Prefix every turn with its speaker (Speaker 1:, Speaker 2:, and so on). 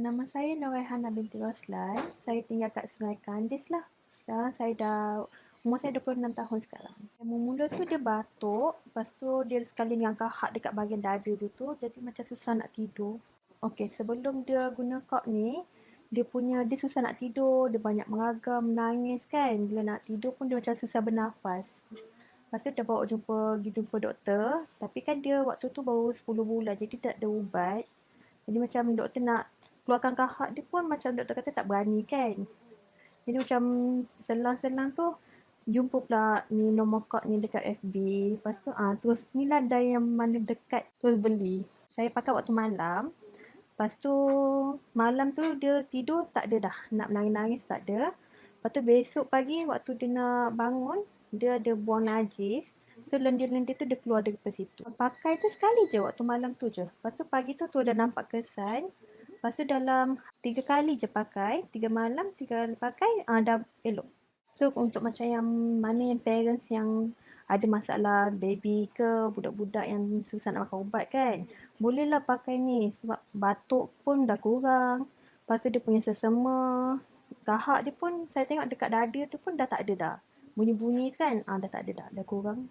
Speaker 1: Nama saya Noraihana binti Roslan. Saya tinggal kat Sungai Kandis lah. Sekarang saya umur saya 26 tahun sekarang. Mula tu dia batuk, lepas tu dia sekali dengan kahak dekat bahagian dada dia tu, jadi macam susah nak tidur. Okey, sebelum dia guna kok ni, dia susah nak tidur, dia banyak meragam, menangis kan. Bila nak tidur pun dia macam susah bernafas. Lepas tu dia pergi jumpa doktor, tapi kan dia waktu tu baru 10 bulan, jadi tak ada ubat. Jadi macam doktor nak keluarkan kahak dia pun macam doktor kata tak berani kan. Jadi macam selang-selang tu jumpa pula ni nombor kod ni dekat FB. Lepas tu terus ni lah dari yang mana dekat terus beli. Saya pakai waktu malam. Lepas tu malam tu dia tidur tak ada dah. Nak menangis-nangis tak ada. Lepas tu besok pagi waktu dia nak bangun, dia ada buang najis. So lendir-lendir tu dia keluar daripada situ. Pakai tu sekali je waktu malam tu je. Lepas tu pagi tu dah nampak kesan. Lepas tu dalam 3 kali je pakai. 3 malam, 3 kali pakai, dah elok. So untuk macam yang mana yang parents yang ada masalah baby ke, budak-budak yang susah nak makan ubat kan, bolehlah pakai ni sebab batuk pun dah kurang. Lepas tu dia punya sesama, kahak dia pun saya tengok dekat dada tu pun dah tak ada dah. Bunyi-bunyi kan, dah tak ada dah kurang.